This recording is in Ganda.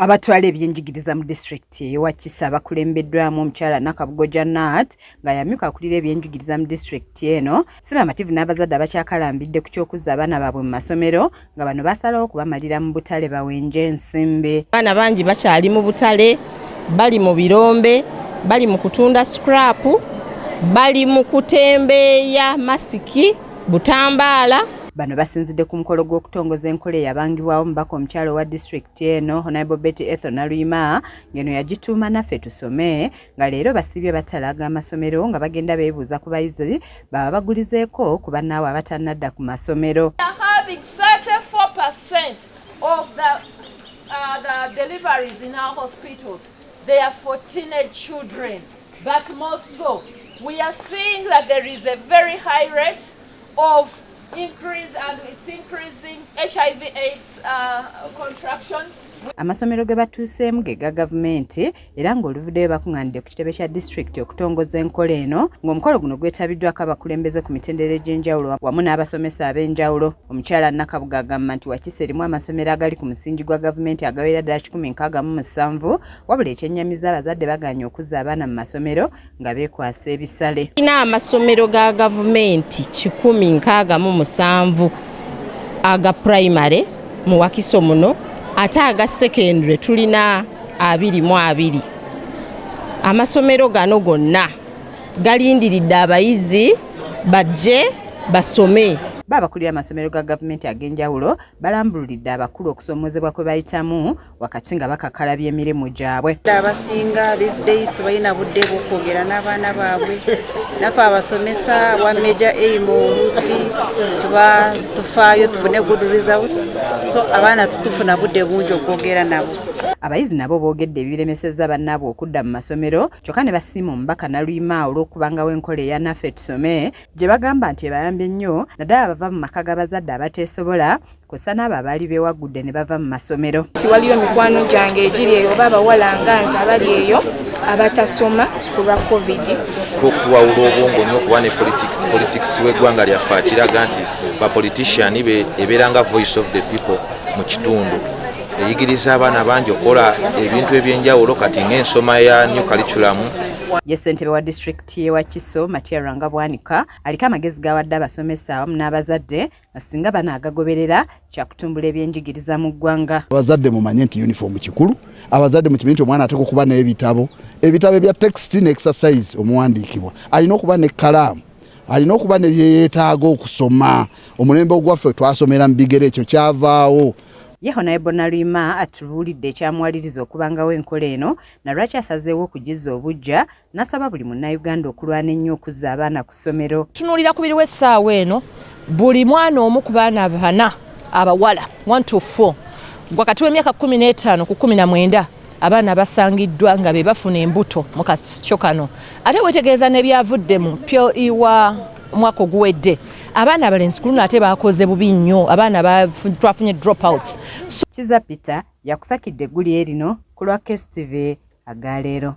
Abatwala ebyenjigiriza mu district ewa Kisa bakulembeddwamu omukyala Nakabugoja Nat nga yamyuka akulira ebyenjigiriza mu district eno Sibamativu n'abazadde abakyakalambidde ku ky'okuzza abaana baabwe mu masomero nga bano basalawo kubamalira mu butale bawenje ensimbi. Abaana bangi bakyali mu butale, bali mu birombe, bali mu kutunda scrap, bali mu kutembeeya masiki, butambaala. Bano basinzidde ku mukolo gw'okutongoza enkola eyabangibwawo omubaka omukyalo wa district eno Honorable Betty Naluyima ngeno yagituuma Naffe tusome nga leero basiibye batalaga amasomero nga bagenda beebuuza ku bayizi baba bagulizeeko ku bannaabwe abatannadda ku masomero. Having 34% of the deliveries in our hospitals, they are for teenage children. But more so, we are seeing that there is a very high rate of increase, and it's increasing HIV/AIDS contraction. Amasomero ge batuuseemu ge ga gavumenti era ng'oluvuddeyo bakuŋŋaanidde ku kitebe kya district okutongoza enkola eno ng'omukolo guno gwetabiddwako abakulembeze ku mitendera egy'enjawulo wamu n'abasomesa ab'enjawulo. Omukyala Nakabuga agamba nti Wakisa erimu amasomero agali ku musingi gwa gavumenti agawera ddala 167 wabula ekyennyamiza abazadde baganye okuzza abaana mu masomero nga beekwasa ebisale. Tulina amasomero ga gavumenti 167 aga primary mu Wakiso muno, ate aga secondary tulina 22. Amasomero gano gonna galindiridde abayizi bajje basome. Babakulira amasomero ga gavumenti ag'enjawulo balambululidde abakulu okusoomozebwa kwe bayitamu wakati nga bakakalabya emirimu gyabwe. Abasinga these days tubalina budde bw'okwogera n'abaana baabwe. Naffe abasomesa wa major aim oluusi tufaayo tufune good results, so abaana tutufuna budde bungi okwogera nabo. Abayizi nabo boogedde ebiremesezza bannaabwe okudda mu masomero kyokka ne basiima omubaka Naluyima olw'okubangawo enkola eya Naffe tusome gye bagamba nti ebayambye nnyo naddala abava mu maka g'abazadde abateesobola kw'ossa n'abo abaali beewagudde ne bava mu masomero. Waliyo mikwano gyange egiri eyo oba abawala nga nze abali eyo abatasoma ku lwa COVID. Okutuwawula obwongo nnyo okuba ne politics w'eggwanga lyaffe akiraga nti bapolitician ebeera nga voice of the people mu kitundu. Eyigiriza abaana bangi okukola ebintu ebyenjawulo kati ng'ensoma ya new curriculum. Ye ssentebe wa district y'ewa Kiso Matya Bwanika aliko amagezi gawadde abasomesa awamu n'abazadde nga singa banaagagoberera kya kutumbula ebyenjigiriza mu ggwanga. Abazadde mumanye nti uniform kikulu, abazadde mukimanyi nti omwana ateekwa okuba n'ebitabo ebya text ne exercise omuwandiikibwa, alina okuba n'ekkalaamu, alina okuba ne byeyeetaaga okusoma. Omulembe ogwaffe twasomera mu bigere, ekyo kyavaawo. Ye Honorable Naluyima atubuulidde ekyamuwaliriza okubangawo enkola eno na lwaki asazeewo okugizza obujja n'asaba buli munnayuganda okulwana ennyo okuzza abaana ku ssomero. Tunuulira ku biri w'essaawa eno buli mwana omu ku baana bana abawala 1 to 4 wakati w'emyaka 15 ku 19 abaana basangiddwa nga be bafuna embuto mu kasukyo kano. Ate wetegeeza n'ebyavuddemu pyo iwa mwaka oguwedde abaana abalenzi kuno ate bakoze bubi nnyo, abaana twafunye dropouts. Kiza Peter yakusakidde egguli erino ku lwa KSTV agaleero.